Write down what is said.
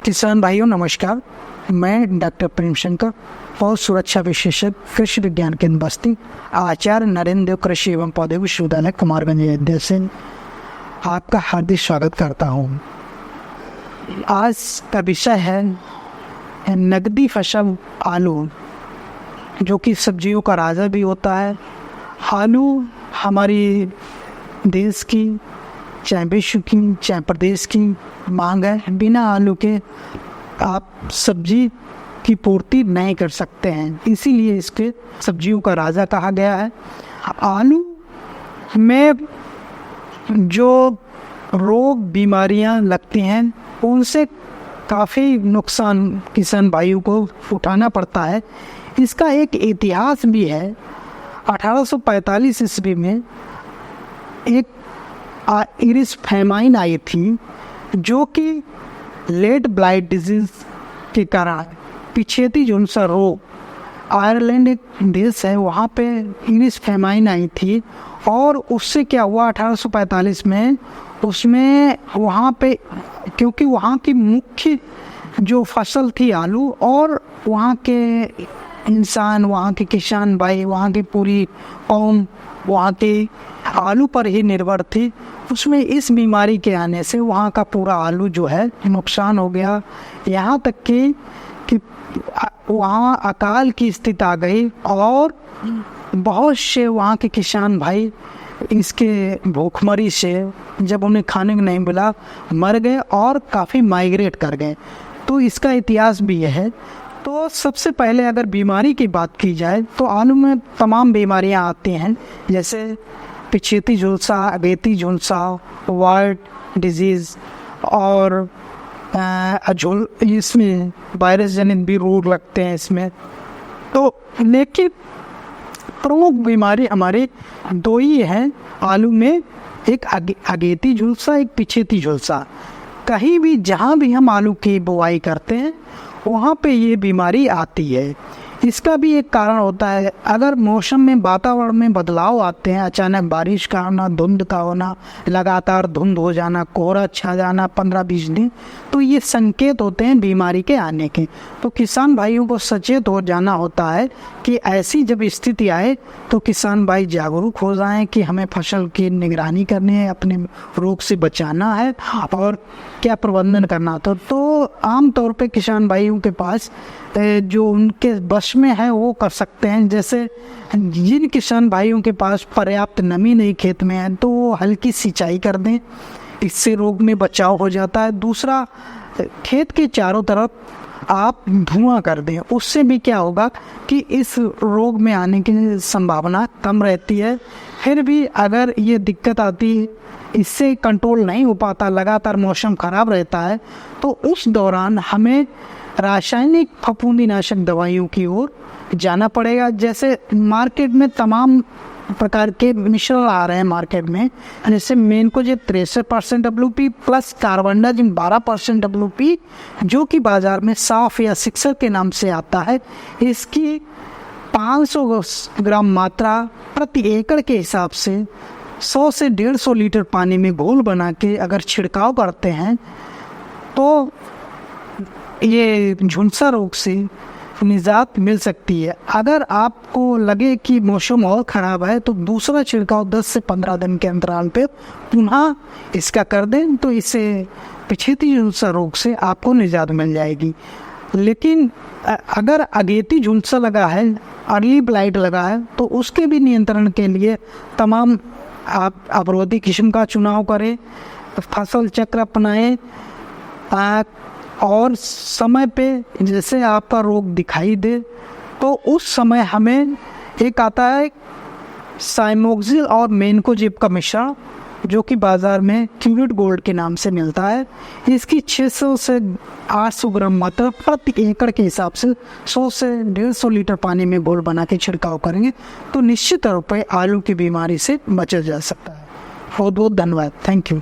किसान भाइयों नमस्कार। मैं डॉक्टर प्रेम शंकर, पौध सुरक्षा विशेषज्ञ, कृषि विज्ञान केंद्र बस्ती, आचार्य नरेंद्र देव कृषि एवं पौधे विश्वविद्यालय कुमारगंज अयोध्या से आपका हार्दिक स्वागत करता हूँ। आज का विषय है नकदी फसल आलू, जो कि सब्जियों का राजा भी होता है। आलू हमारी देश की, चाहे विश्व की, चाहे प्रदेश की मांग है। बिना आलू के आप सब्जी की पूर्ति नहीं कर सकते हैं, इसीलिए इसके सब्जियों का राजा कहा गया है। आलू में जो रोग बीमारियां लगती हैं उनसे काफ़ी नुकसान किसान भाइयों को उठाना पड़ता है। इसका एक इतिहास भी है। 1845 ईस्वी में एक इरिस फेमाइन आई थी, जो कि लेट ब्लाइट डिजीज के कारण, पिछेती झुलसा रोग, आयरलैंड एक देश है, वहाँ पे इरिस फेमाइन आई थी। और उससे क्या हुआ 1845 में, उसमें वहाँ पे, क्योंकि वहाँ की मुख्य जो फसल थी आलू, और वहाँ के इंसान, वहाँ के किसान भाई, वहाँ की पूरी कौम वहाँ के आलू पर ही निर्भर थी। उसमें इस बीमारी के आने से वहाँ का पूरा आलू जो है नुकसान हो गया। यहाँ तक कि वहाँ अकाल की स्थिति आ गई और बहुत से वहाँ के किसान भाई इसके भूखमरी से, जब उन्हें खाने को नहीं मिला, मर गए और काफ़ी माइग्रेट कर गए। तो इसका इतिहास भी यह है। तो सबसे पहले अगर बीमारी की बात की जाए तो आलू में तमाम बीमारियां आती हैं, जैसे पिछेती झुलसा, अगेती झुलसा, वाइट डिजीज़, और इसमें वायरस जनित भी रोग लगते हैं इसमें। तो लेकिन प्रमुख बीमारी हमारे दो ही हैं आलू में, एक अगेती झुलसा, एक पिछेती झुलसा। कहीं भी जहाँ भी हम आलू की बुआई करते हैं वहाँ पे ये बीमारी आती है। इसका भी एक कारण होता है, अगर मौसम में, वातावरण में बदलाव आते हैं, अचानक बारिश का होना, धुंध का होना, लगातार धुंध हो जाना, कोहरा छा जाना 15-20 दिन, तो ये संकेत होते हैं बीमारी के आने के। तो किसान भाइयों को सचेत हो जाना होता है कि ऐसी जब स्थिति आए तो किसान भाई जागरूक हो जाएं कि हमें फसल की निगरानी करनी है, अपने रोग से बचाना है और क्या प्रबंधन करना था। तो आम तौर पे किसान भाइयों के पास जो उनके बस में है वो कर सकते हैं। जैसे जिन किसान भाइयों के पास पर्याप्त नमी नहीं खेत में है तो वो हल्की सिंचाई कर दें, इससे रोग में बचाव हो जाता है। दूसरा, खेत के चारों तरफ आप धुआं कर दें, उससे भी क्या होगा कि इस रोग में आने की संभावना कम रहती है। फिर भी अगर ये दिक्कत आती है, इससे कंट्रोल नहीं हो पाता, लगातार मौसम ख़राब रहता है, तो उस दौरान हमें रासायनिक फफूंदीनाशक दवाइयों की ओर जाना पड़ेगा। जैसे मार्केट में तमाम प्रकार के मिश्रण आ रहे हैं मार्केट में, जैसे mancozeb 63% WP plus carbendazim 12% WP, जो कि बाज़ार में साफ या सिक्सर के नाम से आता है। इसकी 500 ग्राम मात्रा प्रति एकड़ के हिसाब से 100 से 150 लीटर पानी में घोल बना के अगर छिड़काव करते हैं तो ये झुलसा रोग से निजात मिल सकती है। अगर आपको लगे कि मौसम और ख़राब है तो दूसरा छिड़काव 10 से 15 दिन के अंतराल पे पुनः इसका कर दें, तो इससे पिछेती झुलसा रोग से आपको निजात मिल जाएगी। लेकिन अगर अगेती झुलसा लगा है, अर्ली ब्लाइट लगा है, तो उसके भी नियंत्रण के लिए तमाम आप अवरोधी किस्म का चुनाव करें, फसल चक्र अपनाएं, और समय पे जैसे आपका रोग दिखाई दे तो उस समय हमें एक आता है साइमोक्सिल और मेनकोजेब का मिश्रण, जो कि बाज़ार में क्यूरेट गोल्ड के नाम से मिलता है। इसकी 600 से 800 ग्राम मात्रा प्रति एकड़ के हिसाब से 100 से 150 लीटर पानी में घोल बना के छिड़काव करेंगे तो निश्चित तौर पर आलू की बीमारी से बचा जा सकता है। बहुत बहुत धन्यवाद। Thank you.